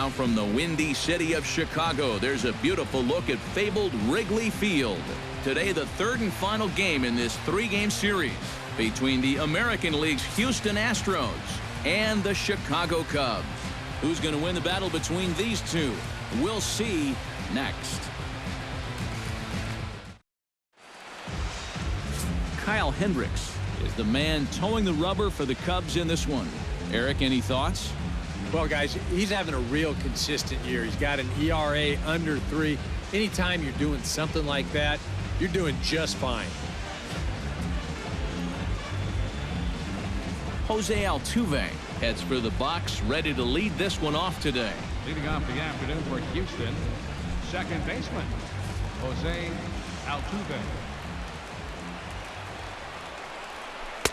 Now from the windy city of Chicago, there's a beautiful look at fabled Wrigley Field. Today, the third and final game in this three-game series between the American League's Houston Astros and the Chicago Cubs. Who's going to win the battle between these two? We'll see next. Kyle Hendricks is the man towing the rubber for the Cubs in this one. Eric, any thoughts? Well, guys, he's having a real consistent year. He's got an ERA under 3. Anytime you're doing something like that, you're doing just fine. Jose Altuve heads for the box, ready to lead this one off today. Leading off the afternoon for Houston, second baseman, Jose Altuve.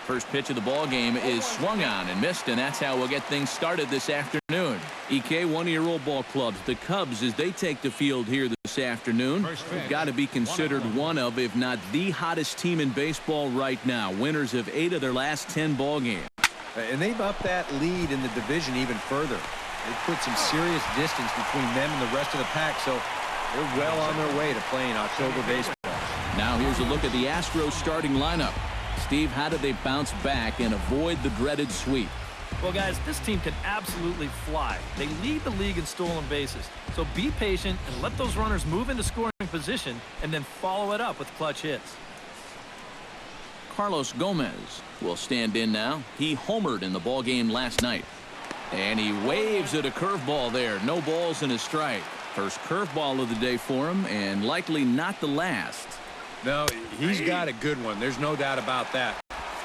First pitch of the ball game is swung on and missed, and that's how we'll get things started this afternoon. EK, one-year-old ball clubs, the Cubs, as they take the field here this afternoon, have got to be considered one of, if not the hottest team in baseball right now. Winners of 8 of their last 10 ball games. And they've upped that lead in the division even further. They've put some serious distance between them and the rest of the pack, so they're well on their way to playing October baseball. Now here's a look at the Astros starting lineup. Steve, how do they bounce back and avoid the dreaded sweep? Well, guys, this team can absolutely fly. They lead the league in stolen bases. So be patient and let those runners move into scoring position and then follow it up with clutch hits. Carlos Gomez will stand in now. He homered in the ballgame last night. And he waves at a curveball there. No balls and a strike. First curveball of the day for him, and likely not the last. No, he's got a good one. There's no doubt about that.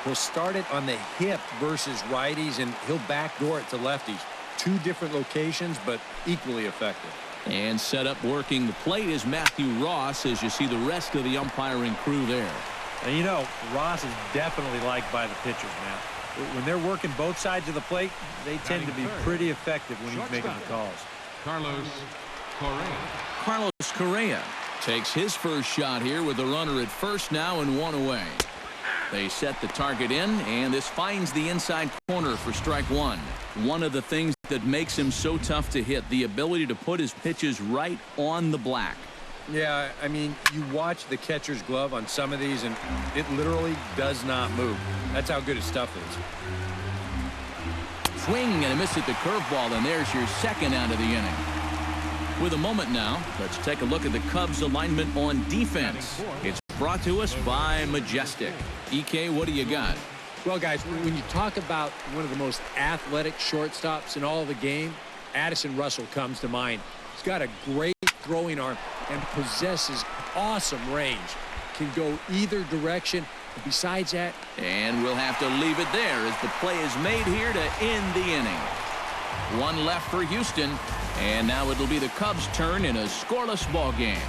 He'll start it on the hip versus righties, and he'll backdoor it to lefties. 2 different locations, but equally effective. And set up working the plate is Matthew Ross, as you see the rest of the umpiring crew there. And you know, Ross is definitely liked by the pitchers, man. When they're working both sides of the plate, they tend to be pretty effective when he's making the calls. Carlos Correa. Carlos Correa takes his first shot here with the runner at first now and 1 away. They set the target in, and this finds the inside corner for strike 1. One of the things that makes him so tough to hit, the ability to put his pitches right on the black. Yeah, I mean, you watch the catcher's glove on some of these, and it literally does not move. That's how good his stuff is. Swing and a miss at the curveball, and there's your second out of the inning. With a moment now, let's take a look at the Cubs alignment on defense. It's brought to us by Majestic. EK, what do you got? Well, guys, when you talk about one of the most athletic shortstops in all of the game, Addison Russell comes to mind. He's got a great throwing arm and possesses awesome range. Can go either direction. Besides that, and we'll have to leave it there as the play is made here to end the inning. 1 left for Houston, and now it'll be the Cubs' turn in a scoreless ball game.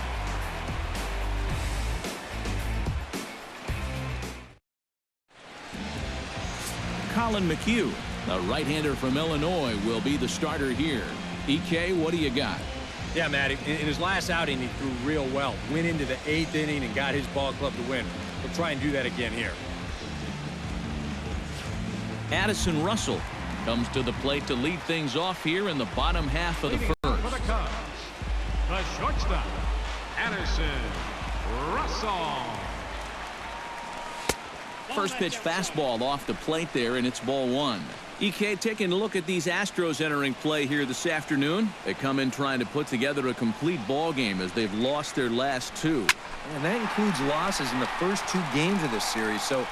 Colin McHugh, the right-hander from Illinois, will be the starter here. EK, what do you got? Yeah, Matt, in his last outing, he threw real well. Went into the 8th inning and got his ball club to win. We'll try and do that again here. Addison Russell comes to the plate to lead things off here in the bottom half of the first. For the Cubs, the shortstop, Addison Russell. First pitch fastball off the plate there, and it's ball 1. EK, taking a look at these Astros entering play here this afternoon. They come in trying to put together a complete ball game as they've lost their last 2. And that includes losses in the first 2 games of this series, so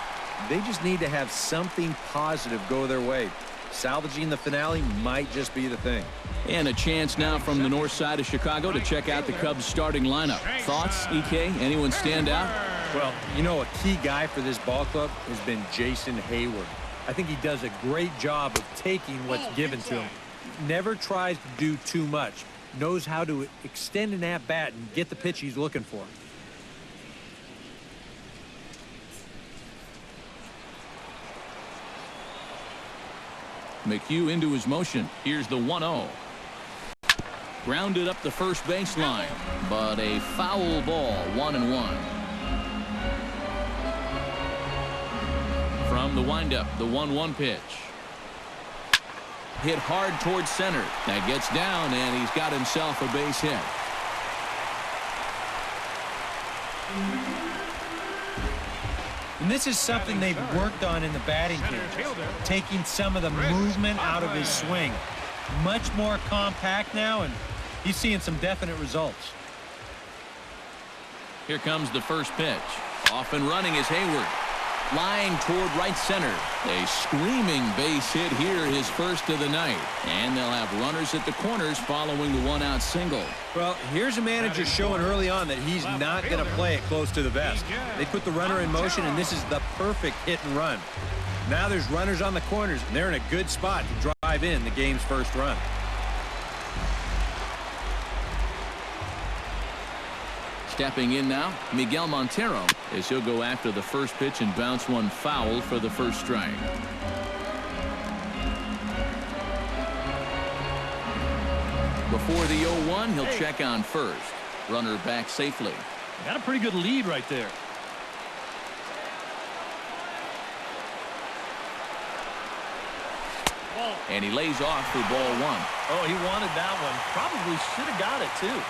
they just need to have something positive go their way. Salvaging the finale might just be the thing. And a chance now from the north side of Chicago to check out the Cubs starting lineup. Thoughts, EK? Anyone stand out? Well, you know, a key guy for this ball club has been Jason Hayward. I think he does a great job of taking what's given to him. Never tries to do too much. Knows how to extend an at-bat and get the pitch he's looking for. McHugh into his motion. Here's the 1-0. Grounded up the first baseline, but a foul ball, 1-1. From the windup, the 1-1 pitch. hit hard towards center. That gets down, and he's got himself a base hit. And this is something they've worked on in the batting cage, taking some of the movement out of his swing. Much more compact now, and he's seeing some definite results. Here comes the first pitch. Off and running is Hayward. Line toward right center. A screaming base hit here, his first of the night. And they'll have runners at the corners following the one-out single. Well, here's a manager showing early on that he's not going to play it close to the vest. They put the runner in motion, and this is the perfect hit and run. Now there's runners on the corners, and they're in a good spot to drive in the game's first run. Stepping in now, Miguel Montero, as he'll go after the first pitch and bounce one foul for the first strike. Before the 0-1, he'll check on first. Runner back safely. Got a pretty good lead right there. And he lays off for ball one. Oh, he wanted that one. Probably should have got it, too.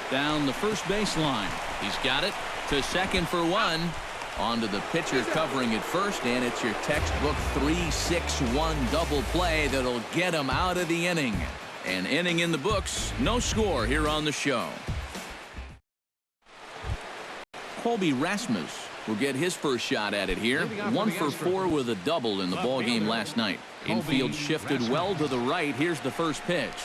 Down the first baseline. He's got it to second for one. On to the pitcher covering it first, and it's your textbook 3-6-1 double play that'll get him out of the inning. An inning in the books, no score here on the show. Colby Rasmus will get his first shot at it here. 1 for 4 with a double in the ball game last night. Infield shifted well to the right. Here's the first pitch.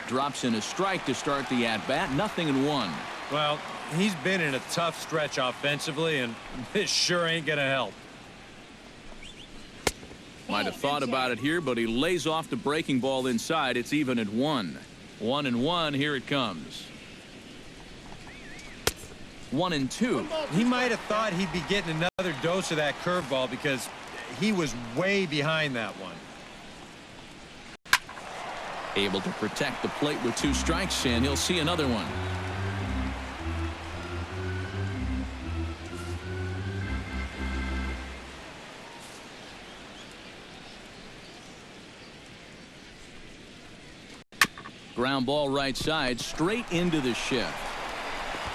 Drops in a strike to start the at-bat. 0-1. Well, he's been in a tough stretch offensively, and this sure ain't going to help. Might have thought about it here, but he lays off the breaking ball inside. It's even at 1. 1-1. Here it comes. 1-2. He might have thought he'd be getting another dose of that curveball because he was way behind that one. Able to protect the plate with 2 strikes, and he'll see another one. Ground ball right side, straight into the shift.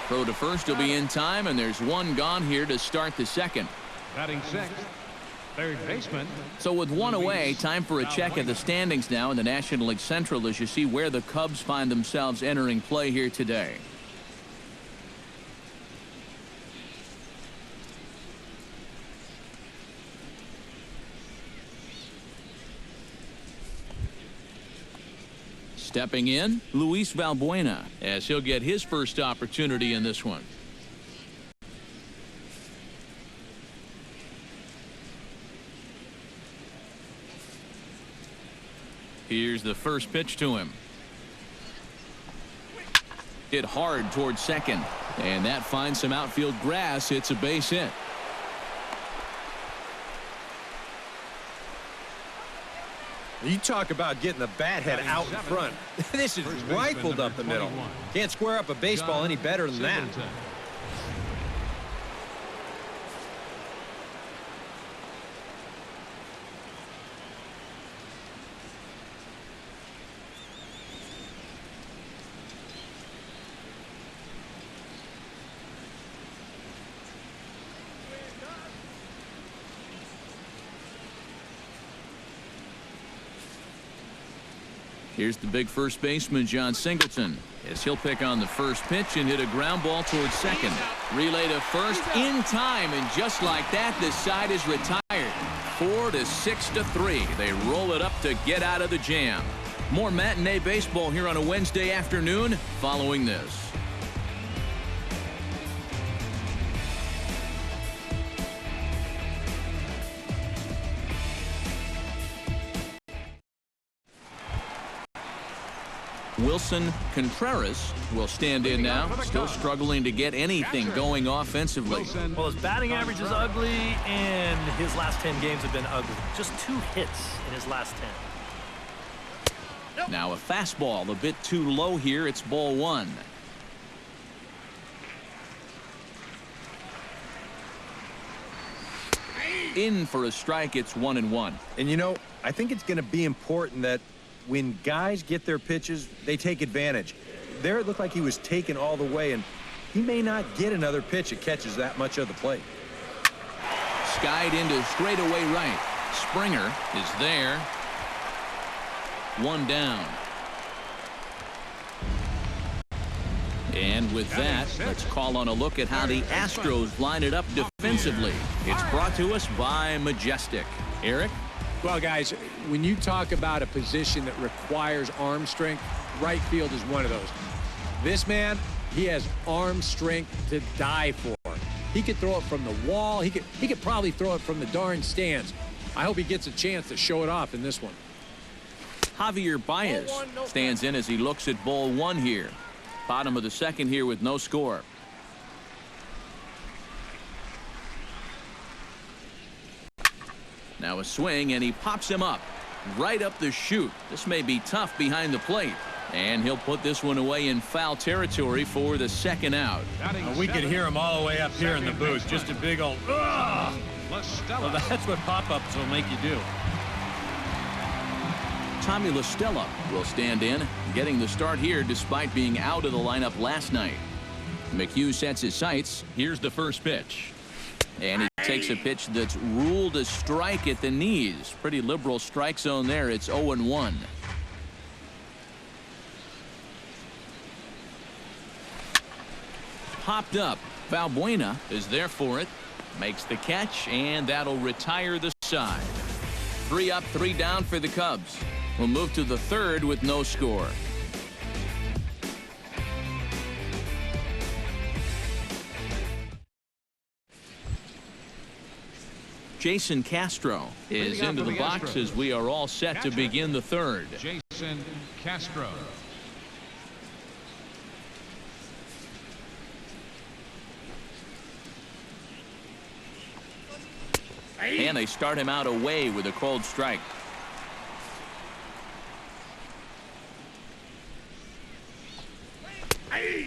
Throw to first will be in time, and there's one gone here to start the second. Batting sixth, third baseman. So with one away, time for a check at the standings now in the National League Central as you see where the Cubs find themselves entering play here today. Stepping in, Luis Valbuena, as he'll get his first opportunity in this one. Here's the first pitch to him. Hit hard towards second, and that finds some outfield grass. It's a base hit. You talk about getting the bat head out in front. This is rifled up the middle. Can't square up a baseball any better than that. Here's the big first baseman, John Singleton, as he'll pick on the first pitch and hit a ground ball towards second. Relay to first in time, and just like that, this side is retired. 4-6-3. They roll it up to get out of the jam. More matinee baseball here on a Wednesday afternoon following this. Wilson Contreras will stand in now, still struggling to get anything going offensively. Well, his batting average is ugly, and his last 10 games have been ugly. Just 2 hits in his last 10. Now a fastball a bit too low here. It's ball 1. In for a strike. It's 1-1. And, you know, I think it's going to be important that when guys get their pitches, they take advantage. There it looked like he was taken all the way, and he may not get another pitch that catches that much of the plate. Skied into straightaway right. Springer is there. One down. And with that, let's call on a look at how the Astros line it up defensively. It's brought to us by Majestic. Eric? Well, guys, when you talk about a position that requires arm strength, right field is one of those. This man, he has arm strength to die for. He could throw it from the wall. He could probably throw it from the darn stands. I hope he gets a chance to show it off in this one. Javier Baez stands in as he looks at ball one here. Bottom of the second here with no score. Now a swing, and he pops him up right up the chute. This may be tough behind the plate, and he'll put this one away in foul territory for the second out. We could hear him all the way up here in the booth. Just a big old ugh. Well, that's what pop-ups will make you do. Tommy La Stella will stand in, getting the start here despite being out of the lineup last night. McHugh sets his sights. Here's the first pitch. And he takes a pitch that's ruled a strike at the knees. Pretty liberal strike zone there. It's 0-1. Popped up. Valbuena is there for it. Makes the catch, and that'll retire the side. 3 up, 3 down for the Cubs. We'll move to the third with no score. Jason Castro is into the box as we are all set to begin the third. Jason Castro. And they start him out away with a cold strike.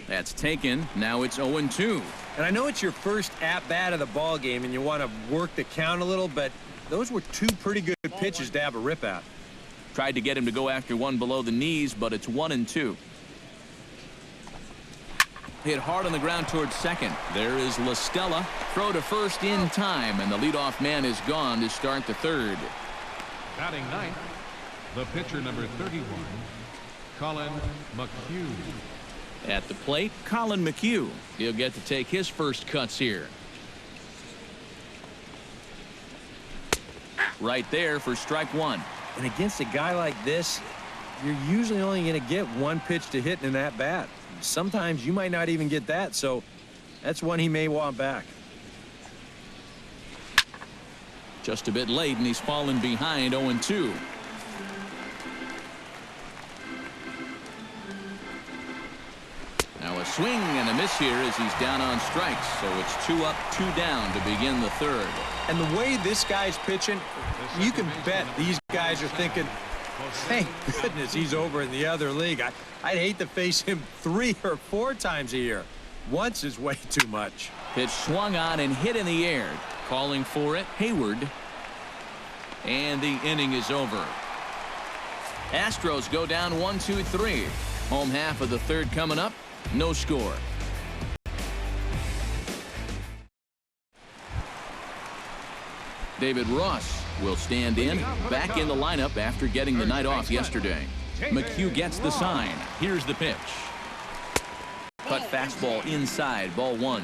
That's taken. Now it's 0-2. And I know it's your first at-bat of the ball game, and you want to work the count a little, but those were 2 pretty good pitches to have a rip at. Tried to get him to go after one below the knees, but it's 1-2. Hit hard on the ground towards second. There is La Stella. Throw to first in time, and the leadoff man is gone to start the third. Batting ninth, the pitcher number 31, Colin McHugh. At the plate, Colin McHugh. He'll get to take his first cuts here. Right there for strike one. And against a guy like this, you're usually only going to get 1 pitch to hit in that bat. Sometimes you might not even get that, so that's one he may want back. Just a bit late, and he's fallen behind 0-2. Now a swing and a miss here as he's down on strikes, so it's 2 up, 2 down to begin the third. And the way this guy's pitching, you can bet these guys are thinking, thank goodness he's over in the other league. I'd hate to face him 3 or 4 times a year. Once is way too much. Pitch swung on and hit in the air. Calling for it, Hayward. And the inning is over. Astros go down 1-2-3. Home half of the third coming up. No score. David Ross will stand in, back in the lineup after getting the night off yesterday. McHugh gets the sign. Here's the pitch. Cut fastball inside, ball 1.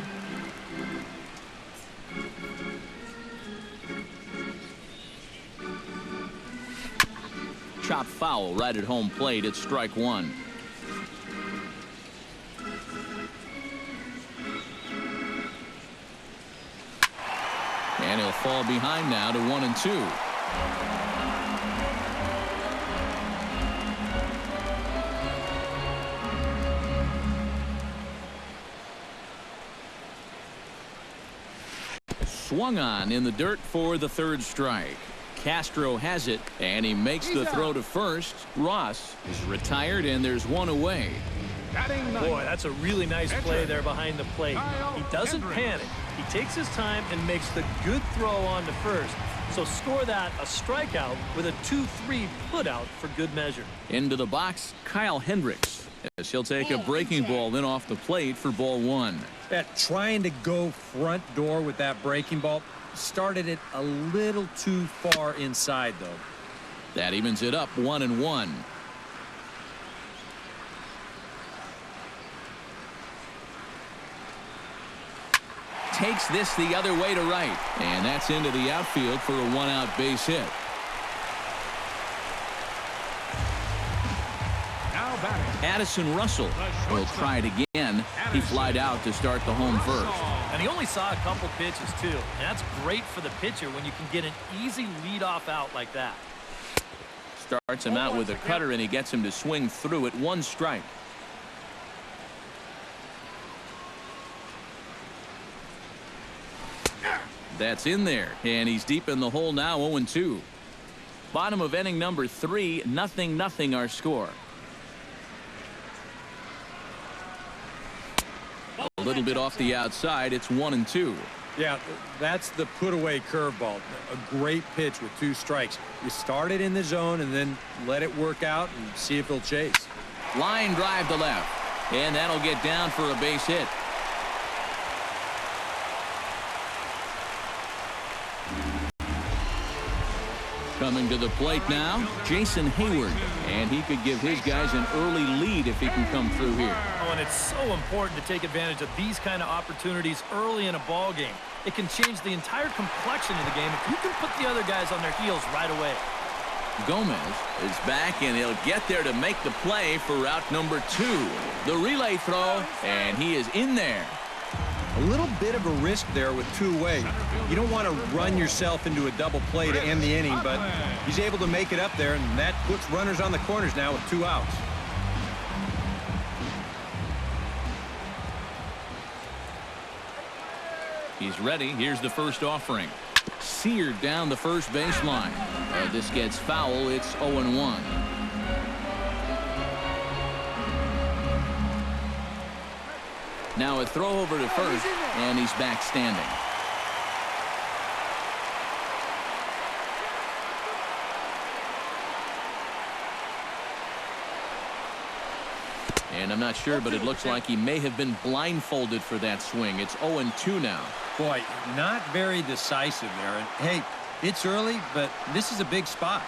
Chop foul right at home plate. It's strike 1. And he'll fall behind now to 1-2. Swung on in the dirt for the third strike. Castro has it, and he makes the throw to first. Ross is retired, and there's one away. Boy, that's a really nice play there behind the plate. He doesn't panic. He takes his time and makes the good throw on to first. So score that a strikeout with a 2-3 putout for good measure. Into the box, Kyle Hendricks, as he'll take a breaking ball in off the plate for ball one. Trying to go front door with that breaking ball started it a little too far inside, though. That evens it up 1-1. Takes this the other way to right, and that's into the outfield for a one-out base hit. Now batting, Addison Russell will try it again. He flied out to start the home first. And he only saw a couple pitches, too. And that's great for the pitcher when you can get an easy leadoff out like that. Starts him out with a cutter, and he gets him to swing through it. One strike. That's in there, and he's deep in the hole now, 0-2. Bottom of inning number 3, 0-0 our score. A little bit off the outside, it's 1-2. Yeah, that's the put away curveball. A great pitch with 2 strikes. You start it in the zone and then let it work out and see if he'll chase. Line drive to left, and that'll get down for a base hit. Coming to the plate now, Jason Hayward, and he could give his guys an early lead if he can come through here. Oh, and it's so important to take advantage of these kind of opportunities early in a ball game. It can change the entire complexion of the game if you can put the other guys on their heels right away. Gomez is back, and he'll get there to make the play for route number 2. The relay throw, and he is in there. A little bit of a risk there with 2 away. You don't want to run yourself into a double play to end the inning, but he's able to make it up there, and that puts runners on the corners now with 2 outs. He's ready. Here's the first offering. Seared down the first baseline. This gets foul. It's 0-1. Now a throw over to first, and he's back standing. And I'm not sure, but it looks like he may have been blindfolded for that swing. It's 0-2 now. Boy, not very decisive there. And hey, it's early, but this is a big spot.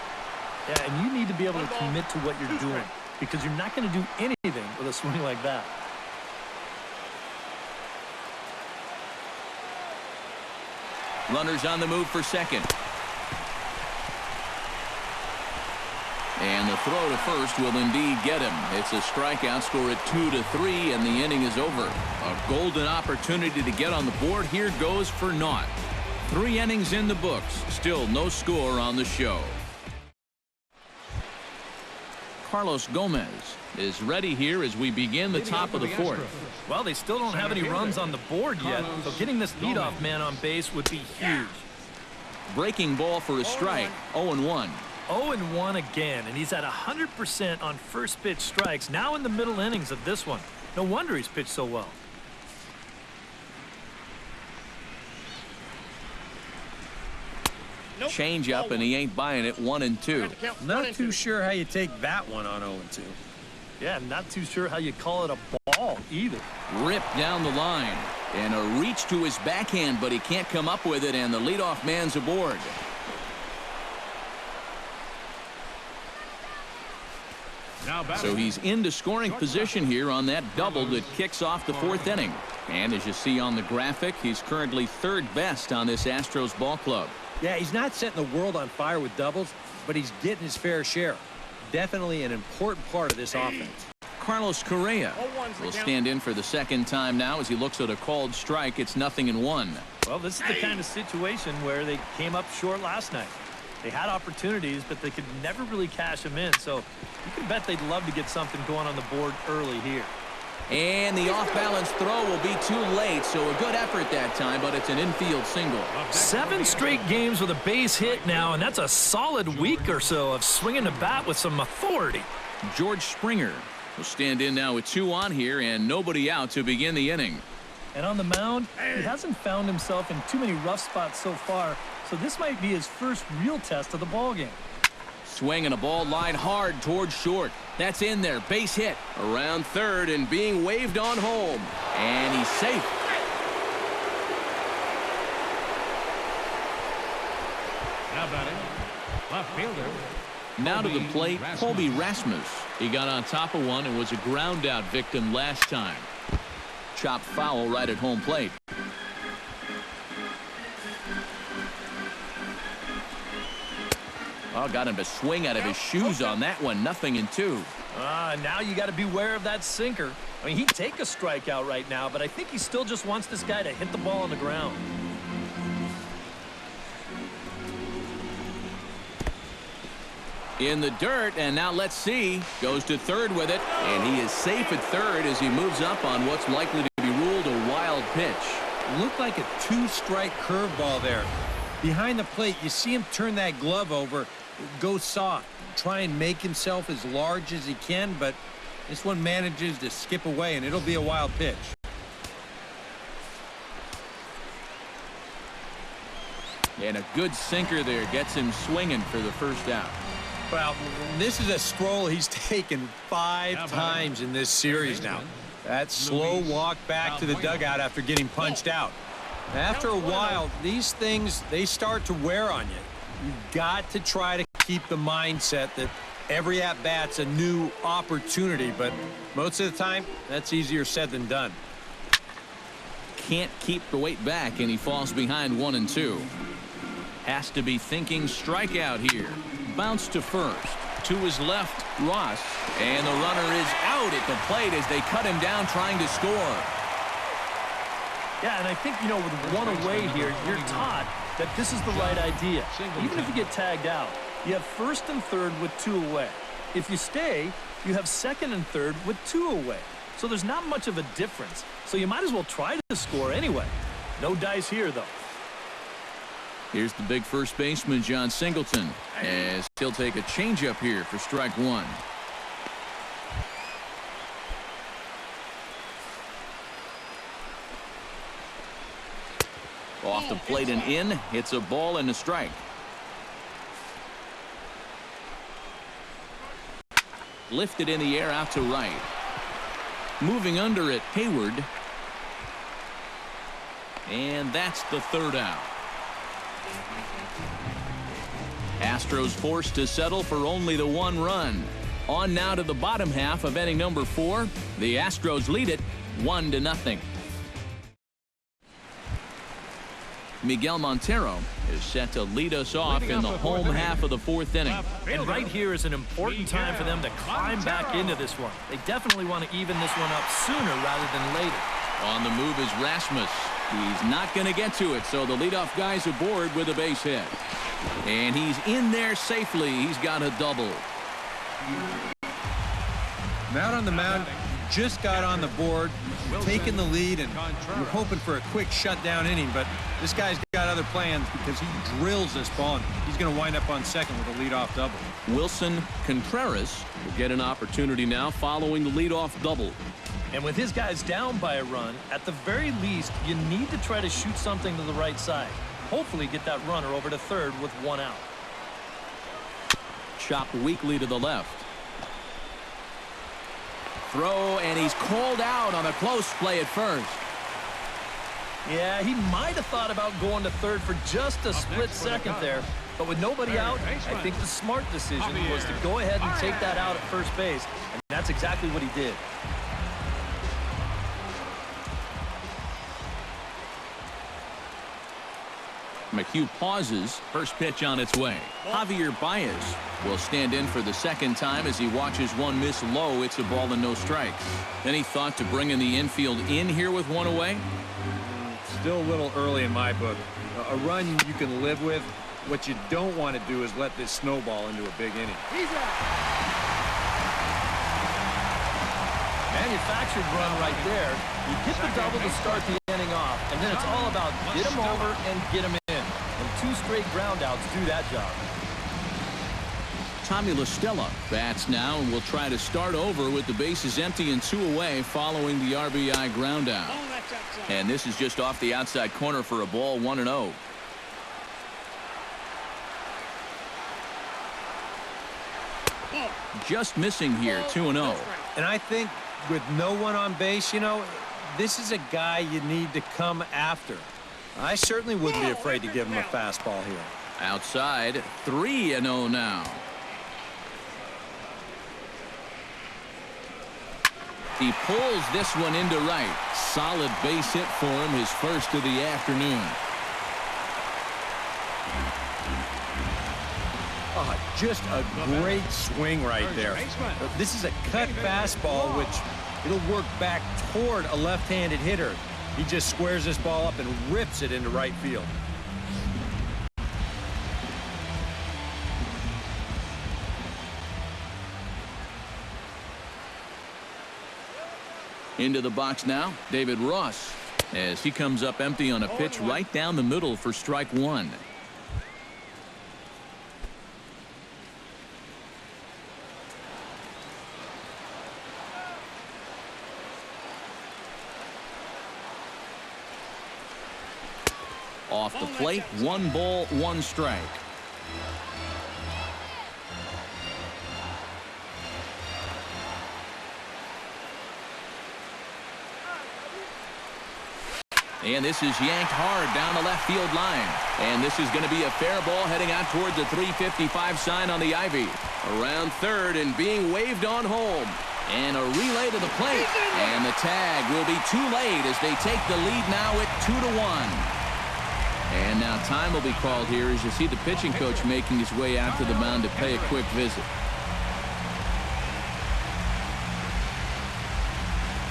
Yeah, and you need to be able to commit to what you're doing because you're not going to do anything with a swing like that. Runners on the move for second. And the throw to first will indeed get him. It's a strikeout, score at 2-3, and the inning is over. A golden opportunity to get on the board. Here goes for naught. 3 innings in the books. Still no score on the show. Carlos Gomez is ready here as we begin the top of the 4th. Well, they still don't have any runs on the board yet, so getting this leadoff man on base would be huge. Breaking ball for a strike, 0-1. 0-1 again, and he's at 100% on first pitch strikes, now in the middle innings of this one. No wonder he's pitched so well. Change up, and he ain't buying it. 1-2. Not too sure how you take that one on 0-2. Yeah, not too sure how you call it a ball either. Ripped down the line, and a reach to his backhand, but he can't come up with it, and the leadoff man's aboard. So he's into scoring position here on that double that kicks off the 4th inning. And as you see on the graphic, he's currently 3rd best on this Astros ball club. Yeah, he's not setting the world on fire with doubles, but he's getting his fair share. Definitely an important part of this offense. Carlos Correa will stand in for the 2nd time now as he looks at a called strike. It's 0-1. Well, this is the kind of situation where they came up short last night. They had opportunities, but they could never really cash them in. So you can bet they'd love to get something going on the board early here. And the off-balance throw will be too late, so a good effort that time, but it's an infield single. 7 straight games with a base hit now, and that's a solid week or so of swinging the bat with some authority. George Springer will stand in now with 2 on here and nobody out to begin the inning. And on the mound, he hasn't found himself in too many rough spots so far, so this might be his first real test of the ballgame. Swinging a ball line hard towards short. That's in there. Base hit. Around third and being waved on home. And he's safe. Now batting, left fielder. Now to the plate, Colby Rasmus. He got on top of one and was a ground out victim last time. Chopped foul right at home plate. Oh, got him to swing out of his shoes on that one. 0-2. Now you got to beware of that sinker. I mean, he'd take a strikeout right now, but I think he still just wants this guy to hit the ball on the ground. In the dirt, and now let's see. Goes to third with it, and he is safe at third as he moves up on what's likely to be ruled a wild pitch. Looked like a 2-strike curveball there. Behind the plate, you see him turn that glove over, go soft, try and make himself as large as he can, but this one manages to skip away, and it'll be a wild pitch. And a good sinker there gets him swinging for the first out. Well, this is a stroll he's taken 5 times in this series now. That slow walk back to the dugout after getting punched out. After a while, these things, they start to wear on you. You've got to try to keep the mindset that every at-bat's a new opportunity, but most of the time, that's easier said than done. Can't keep the weight back, and he falls behind 1-2. Has to be thinking strikeout here. Bounce to first. To his left, Ross. And the runner is out at the plate as they cut him down trying to score. Yeah, and I think, you know, with one away here, you're taught that this is the right idea. Even if you get tagged out, you have first and third with 2 away. If you stay, you have second and third with 2 away. So there's not much of a difference. So you might as well try to score anyway. No dice here, though. Here's the big first baseman, John Singleton, as he'll take a changeup here for strike 1. Off the plate and in. Hits a ball and a strike. Lifted in the air out to right. Moving under it, Hayward. And that's the third out. Astros forced to settle for only the 1 run. On now to the bottom half of inning number 4. The Astros lead it 1-0. Miguel Montero is set to lead us off in the home half of the 4th inning. And right here is an important time for them to climb back into this one. They definitely want to even this one up sooner rather than later. On the move is Rasmus. He's not going to get to it, so the leadoff guy's aboard with a base hit. And he's in there safely. He's got a double. Out on the mound, just got on the board, taking the lead, and you're hoping for a quick shutdown inning, but this guy's got other plans because he drills this ball, and he's going to wind up on second with a leadoff double. Wilson Contreras will get an opportunity now following the leadoff double. And with his guys down by a run, at the very least, you need to try to shoot something to the right side. Hopefully get that runner over to third with 1 out. Chopped weakly to the left. Throw, and he's called out on a close play at first. Yeah, he might have thought about going to third for just a split second there. But with nobody out, I think the smart decision was to go ahead and take that out at first base. And that's exactly what he did. McHugh pauses. First pitch on its way. Javier Baez will stand in for the second time as he watches one miss low. It's a ball and no strikes. Any thought to bringing the infield in here with 1 away? Still a little early in my book. A run you can live with. What you don't want to do is let this snowball into a big inning. Manufactured run right there. You get the double to start the inning off, and then it's all about get him over and get him in. And 2 straight groundouts do that job. Tommy La Stella bats now and will try to start over with the bases empty and 2 away following the RBI groundout. And this is just off the outside corner for a ball, 1-0. Just missing here, 2-0. And I think with no one on base, this is a guy you need to come after. I certainly wouldn't be afraid to give him a fastball here. Outside, 3-0 now. He pulls this one into right. Solid base hit for him, his first of the afternoon. Oh, just a great swing right there. This is a cut fastball, which it'll work back toward a left-handed hitter. He just squares this ball up and rips it into right field. Into the box now, David Ross, as he comes up empty on a pitch right down the middle for strike one. Off the plate, 1 ball, 1 strike. And this is yanked hard down the left field line. And this is going to be a fair ball heading out towards the 355 sign on the ivy. Around third and being waved on home. And a relay to the plate. And the tag will be too late as they take the lead now at 2-1. And now time will be called here as you see the pitching coach making his way out to the mound to pay a quick visit.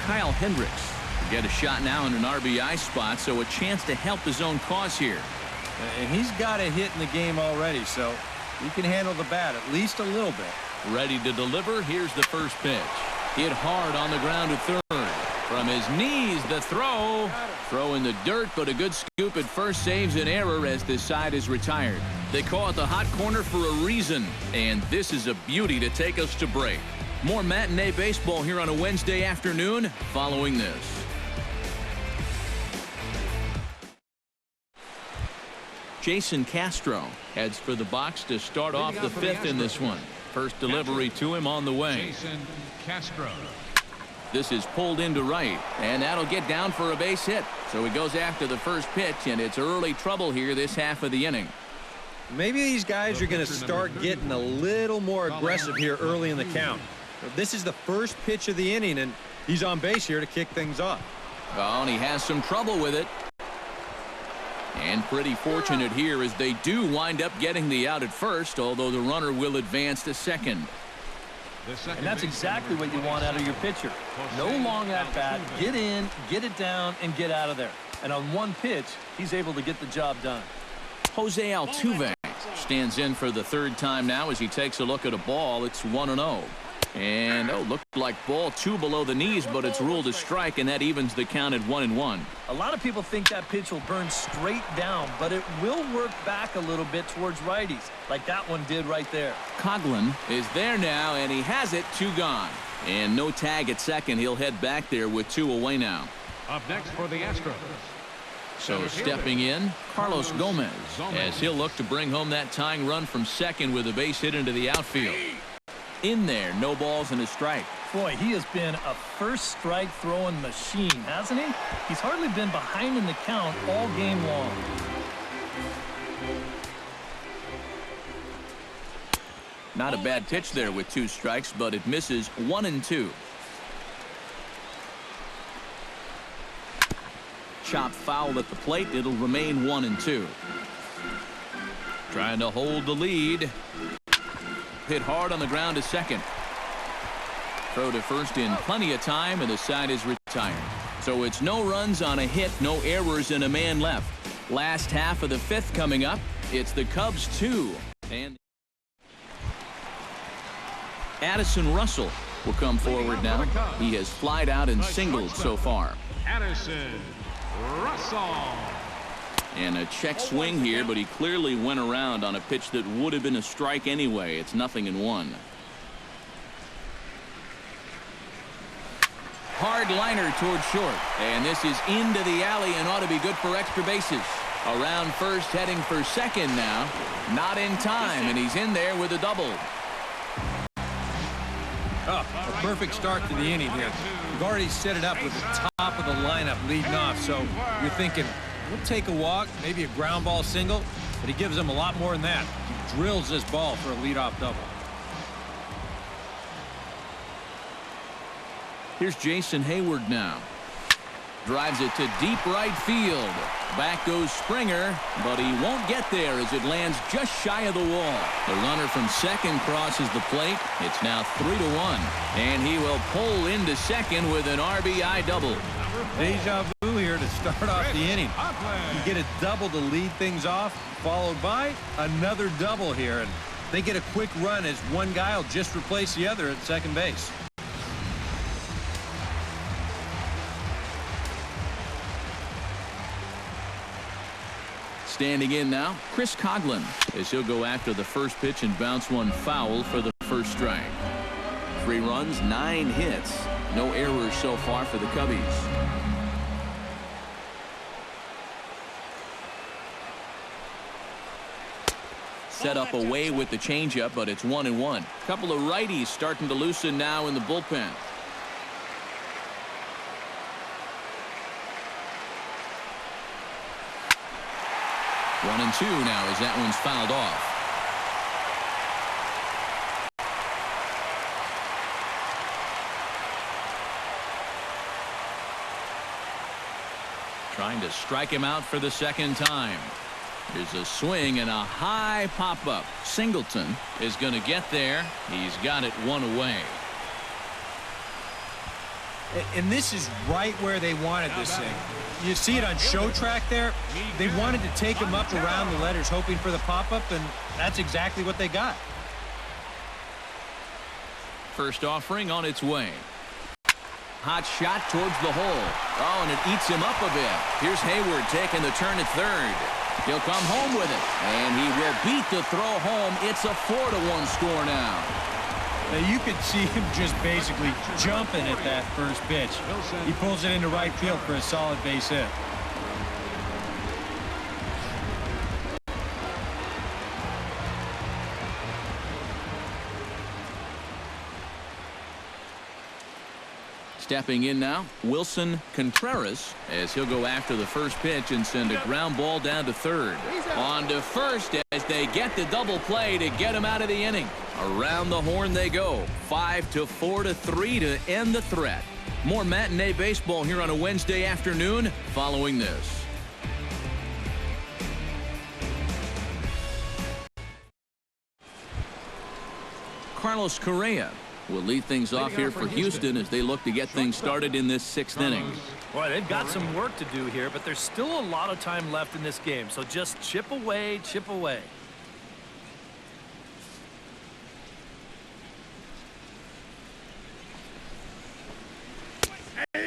Kyle Hendricks get a shot now in an RBI spot, so a chance to help his own cause here. And he's got a hit in the game already, so he can handle the bat at least a little bit. Ready to deliver. Here's the first pitch. Hit hard on the ground at third. From his knees, the throw. Throw in the dirt, but a good scoop at first saves an error as this side is retired. They call it the hot corner for a reason, and this is a beauty to take us to break. More matinee baseball here on a Wednesday afternoon following this. Jason Castro heads for the box to start off the fifth in this one. First delivery to him on the way. Jason Castro. This is pulled into right, and that'll get down for a base hit. So he goes after the first pitch, and it's early trouble here this half of the inning. Maybe these guys are going to start getting a little more aggressive here early in the count. This is the first pitch of the inning, and he's on base here to kick things off. Oh, and he has some trouble with it. And pretty fortunate here as they do wind up getting the out at first, although the runner will advance to second. And that's exactly what you want out of your pitcher. No long at bat, get in, get it down, and get out of there. And on one pitch, he's able to get the job done. Jose Altuve stands in for the third time now as he takes a look at a ball. It's 1-0. And looked like ball 2 below the knees, but it's ruled a strike, and that evens the count at 1-1. A lot of people think that pitch will burn straight down, but it will work back a little bit towards righties, like that one did right there. Coughlin is there now, and he has it. 2 gone. And no tag at second. He'll head back there with 2 away now. Up next for the Astros. So stepping in, Carlos Gomez, as he'll look to bring home that tying run from second with a base hit into the outfield. In there, no balls and a strike. Boy, he has been a first strike throwing machine, hasn't he? He's hardly been behind in the count all game long. Not a bad pitch there with 2 strikes, but it misses 1-2. Chop foul at the plate. It'll remain 1-2. Trying to hold the lead. Hit hard on the ground to second. Throw to first in plenty of time, and the side is retired. So it's no runs on a hit, no errors, and a man left. Last half of the fifth coming up. It's the Cubs 2. And Addison Russell will come forward now. He has flied out and singled so far. Addison Russell. And a check swing here, but he clearly went around on a pitch that would have been a strike anyway. It's 0-1. Hard liner towards short. And this is into the alley and ought to be good for extra bases. Around first, heading for second now. Not in time, and he's in there with a double. Oh, a perfect start to the inning here. We've already set it up with the top of the lineup leading off, so you're thinking, we'll take a walk, maybe a ground ball single, but he gives them a lot more than that. He drills this ball for a leadoff double. Here's Jason Hayward now. Drives it to deep right field. Back goes Springer, but he won't get there as it lands just shy of the wall. The runner from second crosses the plate. It's now 3-1, and he will pull into second with an RBI double. Deja vu here to start off the inning. You get a double to lead things off, followed by another double here, and they get a quick run as one guy will just replace the other at second base. Standing in now, Chris Coghlan, as he'll go after the first pitch and bounce one foul for the first strike. 3 runs, 9 hits. No errors so far for the Cubbies. Set up away with the changeup, but it's 1-1. Couple of righties starting to loosen now in the bullpen. One and two now as that one's fouled off. Trying to strike him out for the second time. Here's a swing and a high pop-up. Singleton is going to get there. He's got it one away. And this is right where they wanted this thing. You see it on show track there. They wanted to take him up around the letters, hoping for the pop-up, and that's exactly what they got. First offering on its way. Hot shot towards the hole. Oh, and it eats him up a bit. Here's Hayward taking the turn at third. He'll come home with it, and he will beat the throw home. It's a 4-1 score now. Now you could see him just basically jumping at that first pitch. He pulls it into right field for a solid base hit. Stepping in now, Wilson Contreras, as he'll go after the first pitch and send a ground ball down to third. On to first as they get the double play to get him out of the inning. Around the horn they go. 5-4-3 to end the threat. More matinee baseball here on a Wednesday afternoon following this. Carlos Correa will lead things off here for Houston as they look to get things started in this 6th inning. Boy, they've got some work to do here, but there's still a lot of time left in this game, so just chip away, chip away.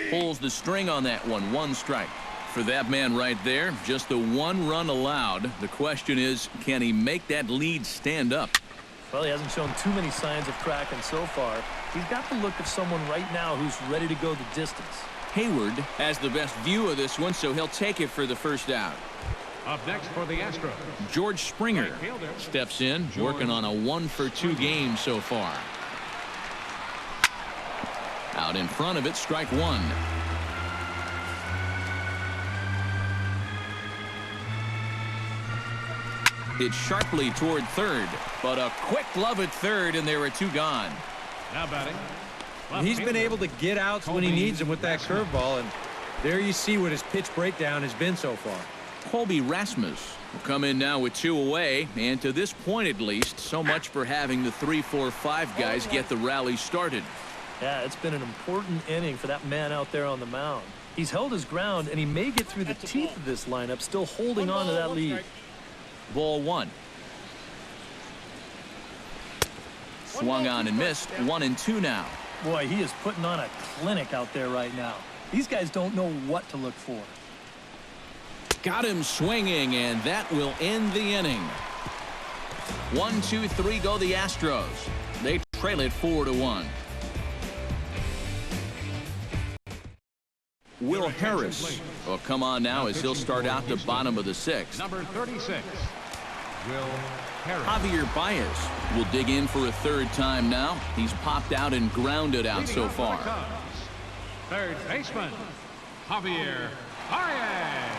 Pulls the string on that one. 1 strike. For that man right there, just the 1 run allowed. The question is, can he make that lead stand up? Well, he hasn't shown too many signs of cracking so far. He's got the look of someone right now who's ready to go the distance. Hayward has the best view of this one, so he'll take it for the first out. Up next for the Astros, George Springer steps in, working on a 1-for-2 game so far. Out in front of it, strike 1. It's sharply toward third, but a quick glove at third, and there are 2 gone. Now batting. He's been able to get outs when he needs them with that curveball, and there you see what his pitch breakdown has been so far. Colby Rasmus will come in now with 2 away, and to this point at least, so much for having the 3-4-5 guys get the rally started. Yeah, it's been an important inning for that man out there on the mound. He's held his ground, and he may get through the teeth of this lineup, still holding on to that lead. Ball 1. Swung on and missed. 1-2 now. Boy, he is putting on a clinic out there right now. These guys don't know what to look for. Got him swinging, and that will end the inning. 1, 2, 3 go the Astros. They trail it 4-1. Will Harris will come on now as he'll start out the bottom of the 6th. Number 36, Will Harris. Javier Baez will dig in for a 3rd time now. He's popped out and grounded out so far. Third baseman, Javier Baez.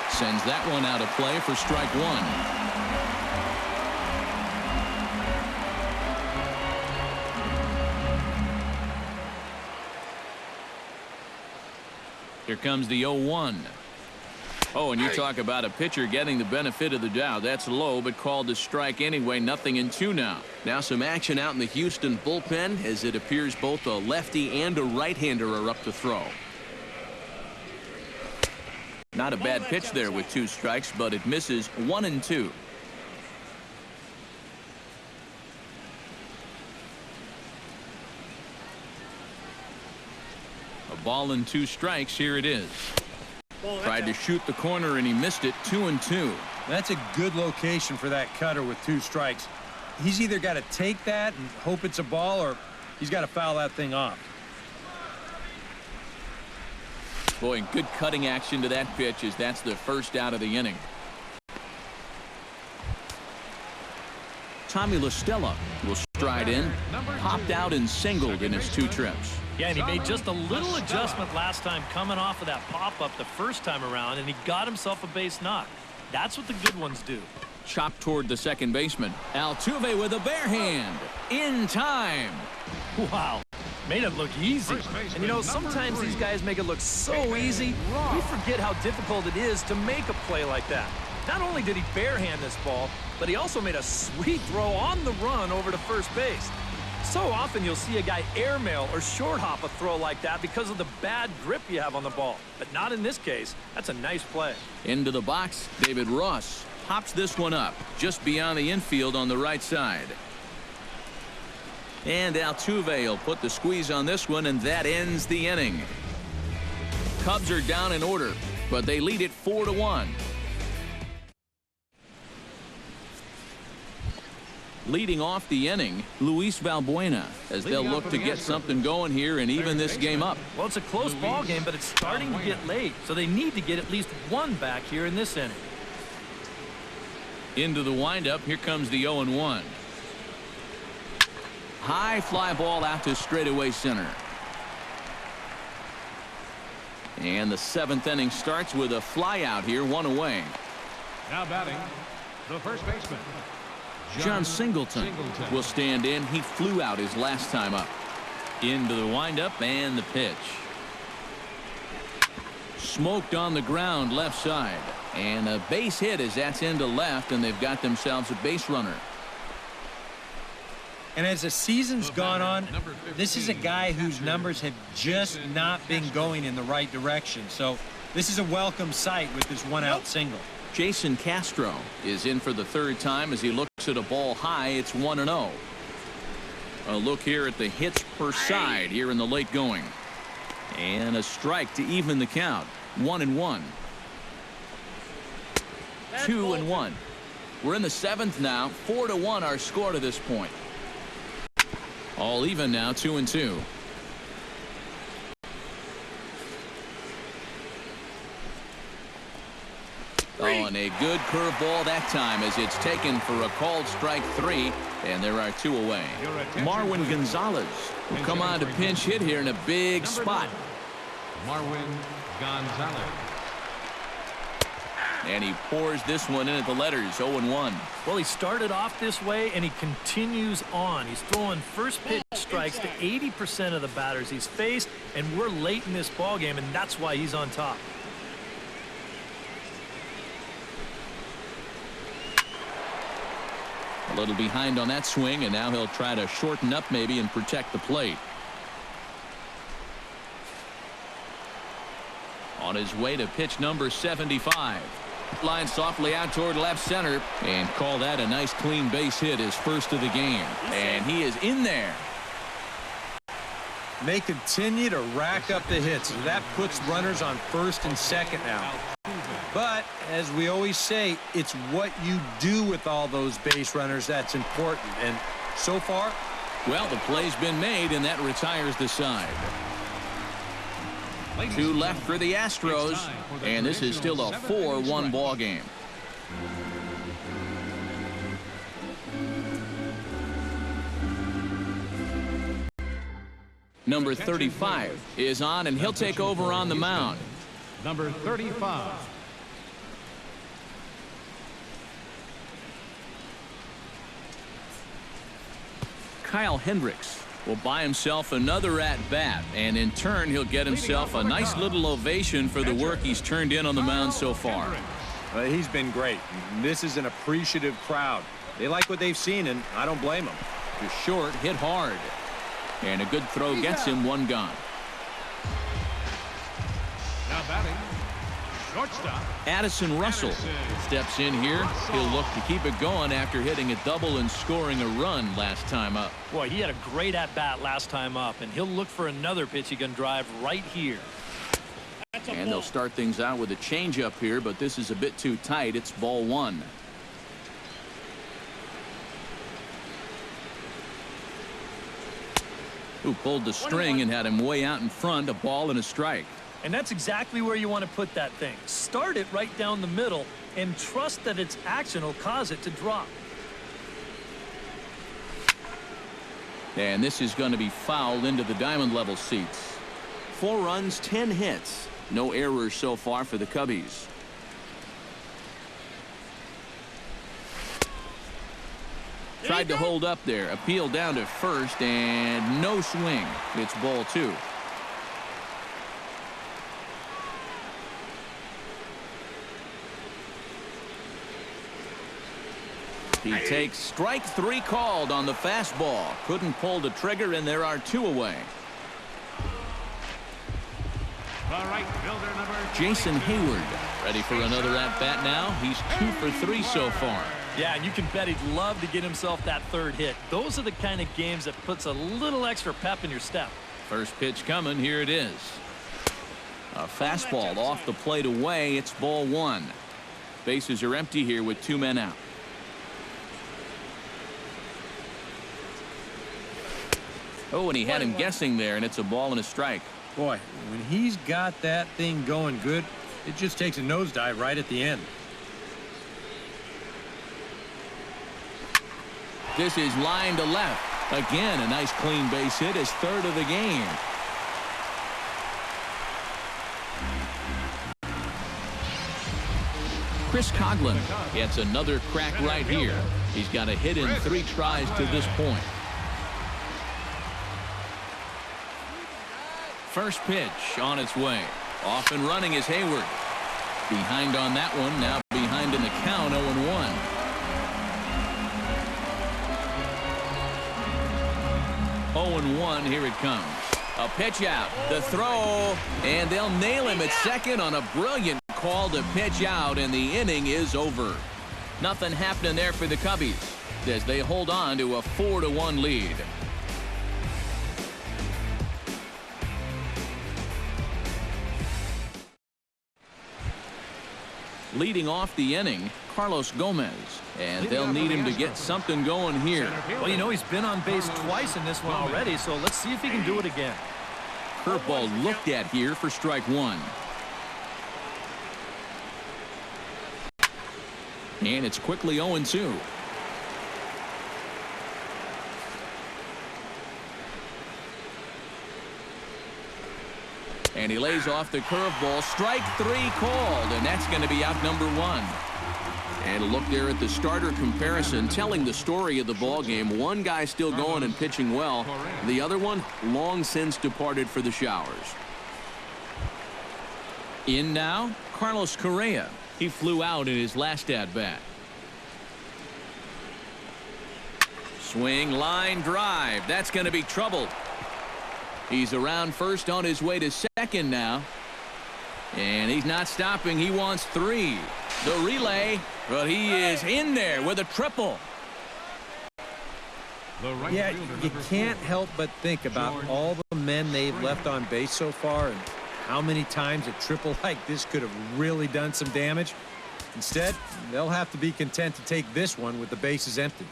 Sends that one out of play for strike 1. Here comes the 0-1. Oh, and you talk about a pitcher getting the benefit of the doubt. That's low, but called to strike anyway. Nothing in 2 now. Now some action out in the Houston bullpen as it appears both a lefty and a right-hander are up to throw. Not a bad pitch there with 2 strikes, but it misses 1 and 2. A ball and 2 strikes. Here it is. Tried to shoot the corner and he missed it. 2 and 2. That's a good location for that cutter with 2 strikes. He's either got to take that and hope it's a ball, or he's got to foul that thing off. Boy, good cutting action to that pitch as that's the first out of the inning. Tommy La Stella will stride in. Popped out and singled in his 2 trips. Yeah, and he made just a little adjustment last time coming off of that pop-up the first time around, and he got himself a base knock. That's what the good ones do. Chopped toward the second baseman. Altuve with a bare hand. In time. Wow. Made it look easy. And, you know, sometimes these guys make it look so easy, we forget how difficult it is to make a play like that. Not only did he barehand this ball, but he also made a sweet throw on the run over to first base. So often you'll see a guy airmail or short hop a throw like that because of the bad grip you have on the ball. But not in this case. That's a nice play. Into the box, David Ross pops this one up just beyond the infield on the right side. And Altuve will put the squeeze on this one, and that ends the inning. Cubs are down in order, but they lead it 4-1. Leading off the inning, Luis Valbuena, as they'll look to get something going here and even this game up. Well, it's a close ball game, but it's starting to get late, so they need to get at least 1 back here in this inning. Into the windup, here comes the 0-1. High fly ball out to straightaway center. And the 7th inning starts with a fly out here, 1 away. Now batting, the first baseman, John Singleton will stand in. He flew out his last time up. Into the windup and the pitch. Smoked on the ground left side. And a base hit as that's into left, and they've got themselves a base runner. And as the season's gone on, this is a guy whose numbers have just not been going in the right direction. So this is a welcome sight with this 1-out single. Jason Castro is in for the 3rd time as he looks at a ball high. It's 1-0. A look here at the hits per side here in the late going. And a strike to even the count. 1-1. 2-1. We're in the 7th now. 4-1 our score to this point. All even now, 2-2. Oh, and a good curveball that time as it's taken for a called strike 3, and there are 2 away. Marwin Gonzalez will come on to pinch hit here in a big spot. Marwin Gonzalez. And he pours this one in at the letters, 0-1. Well, he started off this way, and he continues on. He's throwing first pitch strikes to 80% of the batters he's faced, and we're late in this ballgame, and that's why he's on top. A little behind on that swing, and now he'll try to shorten up maybe and protect the plate. On his way to pitch number 75. Line softly out toward left center, and call that a nice clean base hit, his first of the game. And he is in there. And they continue to rack up the hits. That puts runners on first and second now. But as we always say, it's what you do with all those base runners that's important. And so far, well, the play's been made, and that retires the side. Two left for the Astros, and this is still a 4-1 ball game. Number 35 is on, and he'll take over on the mound. Number 35. Kyle Hendricks will buy himself another at-bat, and in turn he'll get himself a nice little ovation for the work he's turned in on the mound so far. He's been great. This is an appreciative crowd. They like what they've seen, and I don't blame them. Just short, hit hard. And a good throw gets him one gone. Now batting, shortstop. Addison Russell steps in here. He'll look to keep it going after hitting a double and scoring a run last time up. Boy, he had a great at-bat last time up, and he'll look for another pitch he can drive right here. And they'll start things out with a changeup here, but this is a bit too tight. It's ball one. Who pulled the string and had him way out in front, a ball and a strike. And that's exactly where you want to put that thing. Start it right down the middle and trust that its action will cause it to drop. And this is going to be fouled into the diamond level seats. 4 runs, 10 hits. No errors so far for the Cubbies. Tried to hold up there. Appeal down to first, and no swing. It's ball 2. He takes strike 3 called on the fastball. Couldn't pull the trigger, and there are 2 away. Jason Hayward ready for another at-bat now. He's 2 for 3 so far. Yeah, and you can bet he'd love to get himself that 3rd hit. Those are the kind of games that puts a little extra pep in your step. First pitch coming. Here it is. A fastball off the plate away. It's ball 1. Bases are empty here with 2 men out. Oh, and he had him guessing there, and it's a ball and a strike. Boy, when he's got that thing going good, it just takes a nosedive right at the end. This is line to left. Again, a nice clean base hit, his 3rd of the game. Chris Coghlan gets another crack right here. He's got a hit in 3 tries to this point. First pitch on its way. Off and running is Hayward. Behind on that one. Now behind in the count, 0-1. Here it comes. A pitch out. The throw. And they'll nail him at second on a brilliant call to pitch out. And the inning is over. Nothing happening there for the Cubbies as they hold on to a 4-1 lead. Leading off the inning, Carlos Gomez, and they'll need him to get something going here. Well, you know, he's been on base twice in this one already, so let's see if he can do it again. Curveball looked at here for strike 1. And it's quickly 0-2. And he lays off the curveball. Strike 3 called, and that's going to be out number 1. And a look there at the starter comparison, telling the story of the ball game. One guy still going and pitching well. The other one long since departed for the showers. In now, Carlos Correa. He flew out in his last at-bat. Swing, line, drive. That's going to be trouble. He's around first on his way to second now. And he's not stopping. He wants 3. The relay, but he is in there with a triple. Yeah, you can't help but think about all the men they've left on base so far and how many times a triple like this could have really done some damage. Instead, they'll have to be content to take this one with the bases empty.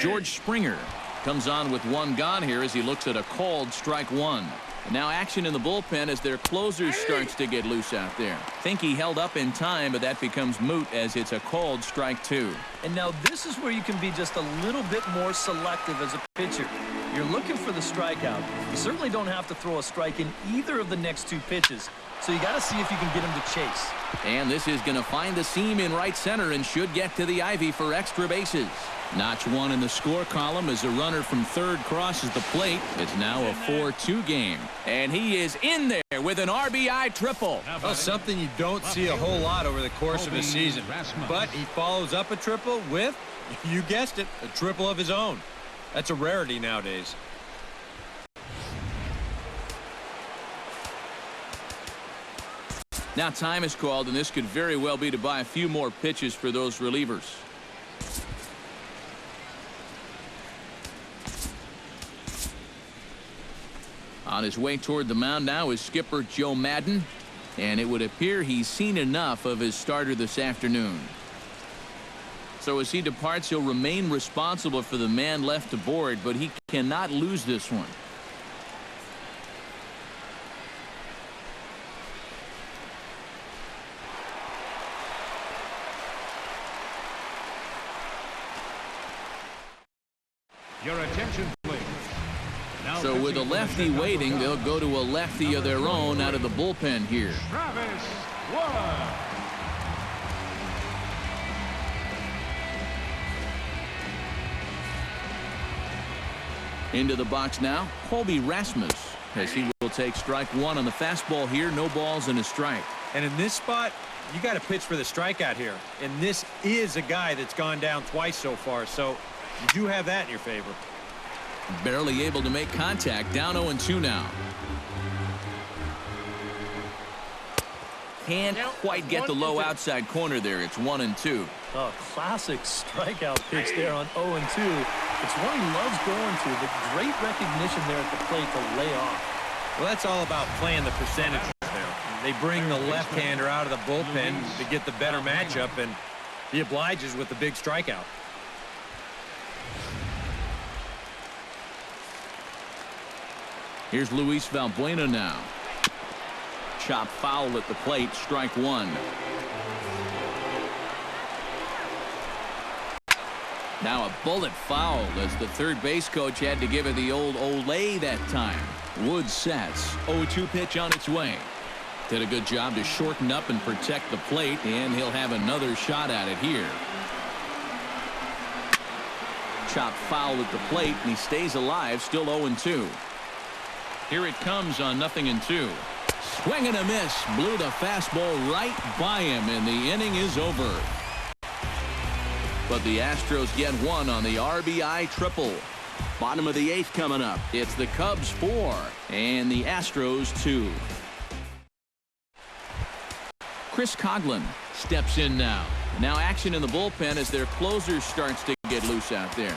George Springer comes on with one gone here as he looks at a called strike one. And now action in the bullpen as their closer starts to get loose out there. Think he held up in time, but that becomes moot as it's a called strike two. And now this is where you can be just a little bit more selective as a pitcher. You're looking for the strikeout. You certainly don't have to throw a strike in either of the next two pitches. So you got to see if you can get him to chase. And this is going to find the seam in right center and should get to the ivy for extra bases. Notch one in the score column as a runner from third crosses the plate. It's now a 4-2 game. And he is in there with an RBI triple. Well, something you don't see a whole lot over the course of a season. But he follows up a triple with, you guessed it, a triple of his own. That's a rarity nowadays. Now time is called, and this could very well be to buy a few more pitches for those relievers. On his way toward the mound now is skipper Joe Madden, and it would appear he's seen enough of his starter this afternoon. So as he departs, he'll remain responsible for the man left aboard, but he cannot lose this one. Your attention, please. So with a lefty waiting, they'll go to a lefty of their own out of the bullpen here. Travis Wood. Into the box now, Colby Rasmus, as he will take strike one on the fastball here. No balls and a strike. And in this spot, you got to pitch for the strikeout here. And this is a guy that's gone down twice so far, so you do have that in your favor. Barely able to make contact. Down 0-2 now. Can't quite get the low outside corner there. It's 1-2. Oh, classic strikeout pitch there on 0-2. It's one he loves going to, but great recognition there at the plate to lay off. Well, that's all about playing the percentages there. They bring the left-hander out of the bullpen to get the better matchup, and he obliges with the big strikeout. Here's Luis Valbuena now. Chop foul at the plate. Strike one. Now a bullet foul as the third base coach had to give it the old Olay that time. Wood sets. 0-2 pitch on its way. Did a good job to shorten up and protect the plate, and he'll have another shot at it here. Chop foul at the plate, and he stays alive, still 0-2. Here it comes on 0-2. Swing and a miss. Blew the fastball right by him, and the inning is over. But the Astros get one on the RBI triple. Bottom of the eighth coming up. It's the Cubs 4 and the Astros 2. Chris Coghlan steps in now. Now action in the bullpen as their closer starts to get loose out there.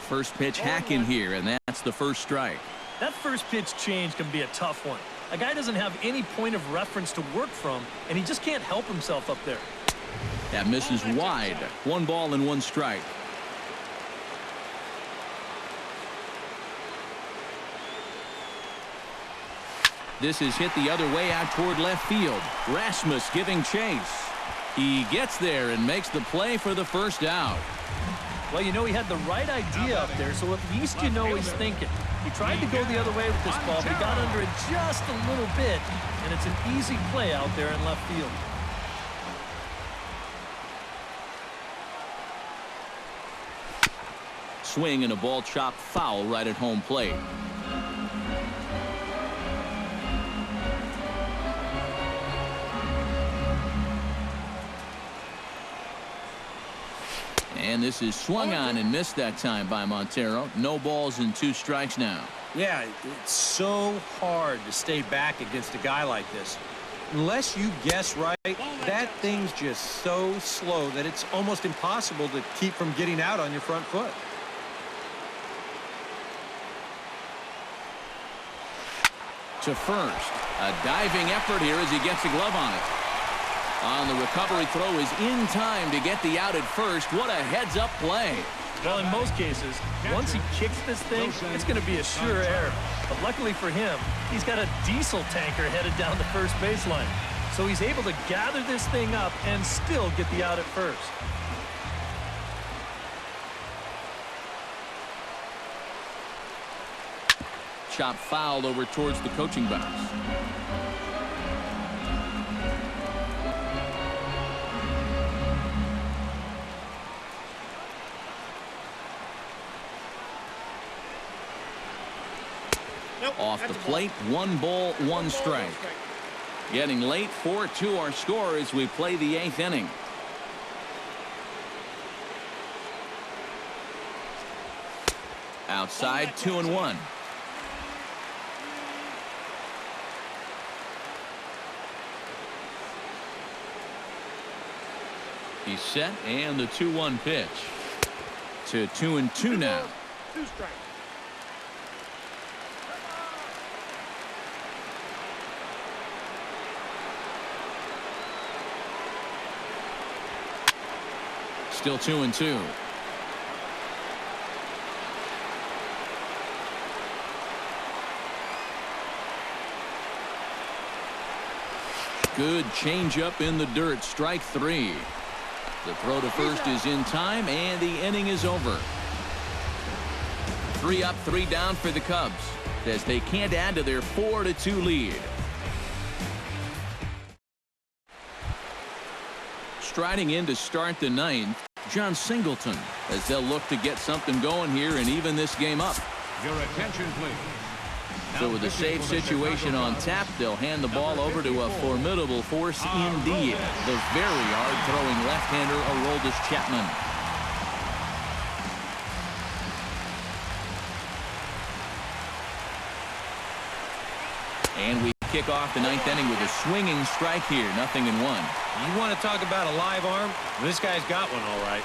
First pitch hacking here, and that's the first strike. That first pitch change can be a tough one. A guy doesn't have any point of reference to work from, and he just can't help himself up there. That misses wide. 1 ball and 1 strike. This is hit the other way out toward left field. Rasmus giving chase. He gets there and makes the play for the first out. Well, you know, he had the right idea up there, so at least you know he's thinking. He tried to go the other way with this ball, but he got under it just a little bit, and it's an easy play out there in left field. Swing and a ball chopped foul right at home plate. And this is swung on and missed that time by Montero. No balls and 2 strikes now. Yeah, it's so hard to stay back against a guy like this. Unless you guess right, that thing's just so slow that it's almost impossible to keep from getting out on your front foot. to first. A diving effort here as he gets a glove on it. On the recovery throw is in time to get the out at first. What a heads-up play. Well, in most cases, once he kicks this thing, it's going to be a sure error. But luckily for him, he's got a diesel tanker headed down the first baseline. So he's able to gather this thing up and still get the out at first. Chop fouled over towards the coaching box. Off the plate, 1 ball, 1 strike. Getting late, 4-2 our score as we play the 8th inning. Outside, 2-1. He's set, and the 2-1 pitch. To 2-2 now. 2 strikes. Still 2-2. Good changeup in the dirt. Strike 3. The throw to first is in time, and the inning is over. 3 up, 3 down for the Cubs as they can't add to their 4-2 lead. Striding in to start the 9th, John Singleton, as they'll look to get something going here and even this game up. Your attention, please. So with a safe situation on tap, they'll hand the ball over to a formidable force indeed. The very hard-throwing left-hander, Aroldis Chapman. And we kick off the 9th inning with a swinging strike here. 0-1. You want to talk about a live arm? This guy's got one all right.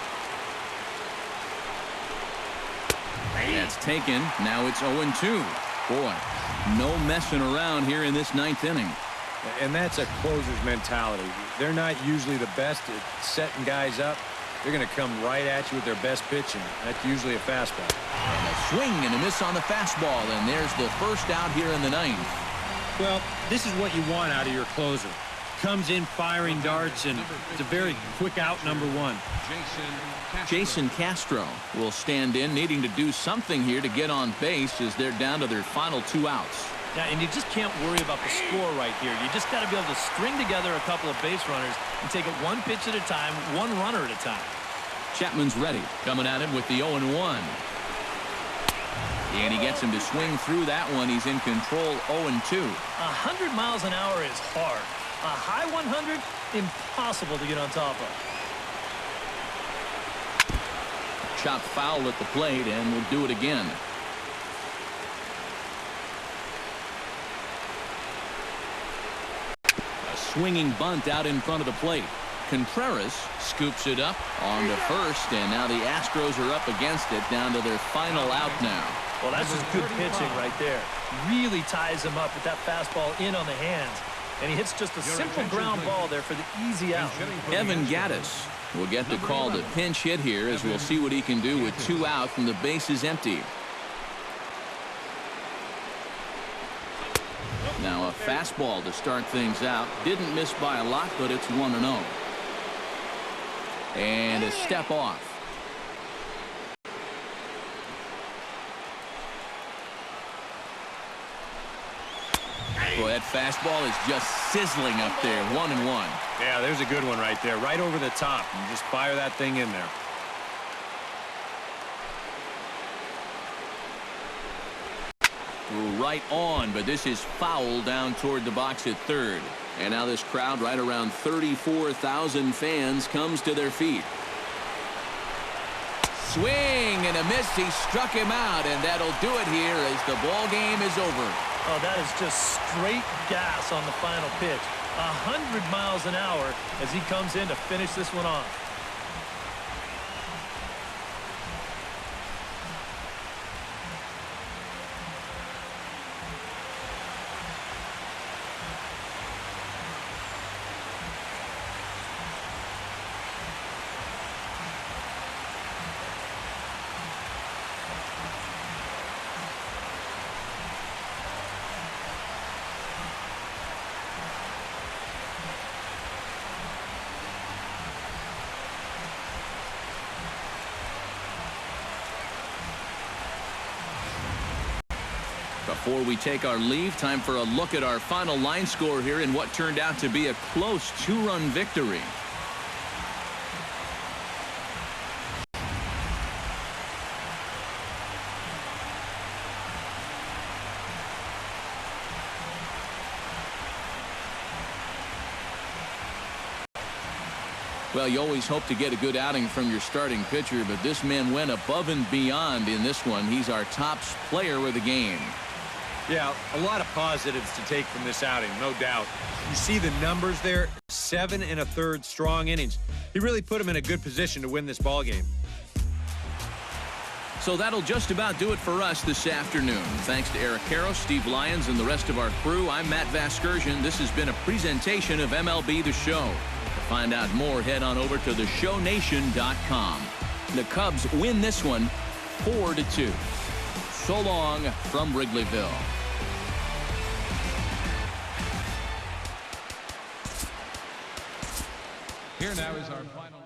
That's taken. Now it's 0-2. Boy, no messing around here in this 9th inning. And that's a closer's mentality. They're not usually the best at setting guys up. They're going to come right at you with their best pitch, and that's usually a fastball. And a swing and a miss on the fastball, and there's the first out here in the 9th. Well, this is what you want out of your closer. Comes in firing darts, and it's a very quick out, number 1. Jason Castro will stand in, needing to do something here to get on base as they're down to their final 2 outs. Yeah, and you just can't worry about the score right here. You just got to be able to string together a couple of base runners and take it 1 pitch at a time, 1 runner at a time. Chapman's ready, coming at him with the 0-1. And he gets him to swing through that one. He's in control, 0-2. 100 miles an hour is hard. A high 100, impossible to get on top of. Chop foul at the plate, and we'll do it again. A swinging bunt out in front of the plate. Contreras scoops it up on to first, and now the Astros are up against it, down to their final out now. Well, that's just good pitching right there. Really ties him up with that fastball in on the hands. And he hits just a simple ground ball there for the easy out. Evan Gattis will get the call to pinch hit here, as we'll see what he can do with 2 out from the bases empty. Now a fastball to start things out. Didn't miss by a lot, but it's 1-0. And a step off. Boy, that fastball is just sizzling up there. 1-1. Yeah, there's a good one right there. Right over the top. And just fire that thing in there. Right on, but this is foul down toward the box at third. And now this crowd, right around 34,000 fans, comes to their feet. Swing and a miss. He struck him out, and that'll do it here as the ball game is over. Oh, that is just straight gas on the final pitch. 100 miles an hour as he comes in to finish this one off. Before we take our leave, time for a look at our final line score here in what turned out to be a close 2-run victory. Well, you always hope to get a good outing from your starting pitcher, but this man went above and beyond in this one. He's our top player of the game. Yeah, a lot of positives to take from this outing, no doubt. You see the numbers there, 7 1/3 strong innings. He really put him in a good position to win this ball game. So that'll just about do it for us this afternoon. Thanks to Eric Karros, Steve Lyons, and the rest of our crew. I'm Matt Vasgersian. This has been a presentation of MLB The Show. To find out more, head on over to theshownation.com. The Cubs win this one 4-2. So long from Wrigleyville. Here now is our final.